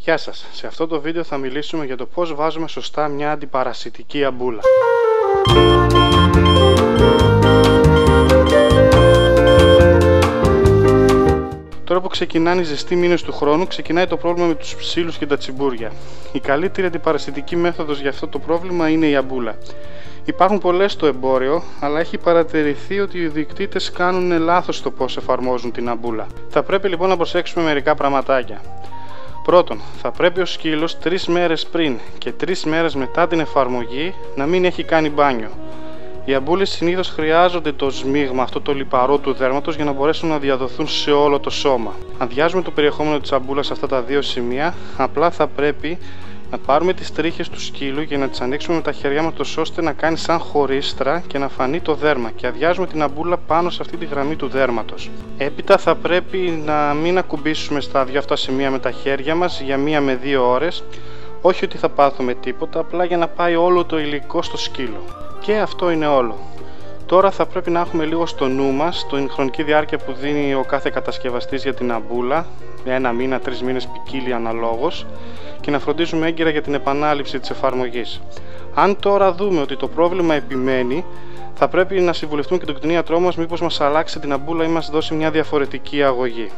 Γεια σας, σε αυτό το βίντεο θα μιλήσουμε για το πώς βάζουμε σωστά μια αντιπαρασιτική αμπούλα. Τώρα που ξεκινάνε οι ζεστοί μήνες του χρόνου, ξεκινάει το πρόβλημα με τους ψήλους και τα τσιμπούρια. Η καλύτερη αντιπαρασιτική μέθοδος για αυτό το πρόβλημα είναι η αμπούλα. Υπάρχουν πολλές στο εμπόριο, αλλά έχει παρατηρηθεί ότι οι ιδιοκτήτες κάνουν λάθος στο πώς εφαρμόζουν την αμπούλα. Θα πρέπει λοιπόν να προσέξουμε μερικά πραγματάκια. Πρώτον, θα πρέπει ο σκύλος 3 μέρες πριν και 3 μέρες μετά την εφαρμογή να μην έχει κάνει μπάνιο. Οι αμπούλες συνήθως χρειάζονται το σμίγμα, αυτό το λιπαρό του δέρματος, για να μπορέσουν να διαδοθούν σε όλο το σώμα. Αδειάζουμε το περιεχόμενο της αμπούλας σε αυτά τα δύο σημεία, απλά θα πρέπει να πάρουμε τις τρίχες του σκύλου και να τις ανοίξουμε με τα χέρια μας, ώστε να κάνει σαν χωρίστρα και να φανεί το δέρμα, και αδειάζουμε την αμπούλα πάνω σε αυτή τη γραμμή του δέρματος. Έπειτα θα πρέπει να μην ακουμπήσουμε στα δύο αυτά σημεία με τα χέρια μας για 1 με 2 ώρες. Όχι ότι θα πάθουμε τίποτα, απλά για να πάει όλο το υλικό στο σκύλο. Και αυτό είναι όλο. Τώρα θα πρέπει να έχουμε λίγο στο νου μας την χρονική διάρκεια που δίνει ο κάθε κατασκευαστής για την αμπούλα, 1 μήνα, 3 μήνες, ποικίλει αναλόγως, και να φροντίζουμε έγκαιρα για την επανάληψη της εφαρμογής. Αν τώρα δούμε ότι το πρόβλημα επιμένει, θα πρέπει να συμβουλευτούμε και τον κτηνίατρό μας μήπως μας αλλάξει την αμπούλα ή μας δώσει μια διαφορετική αγωγή.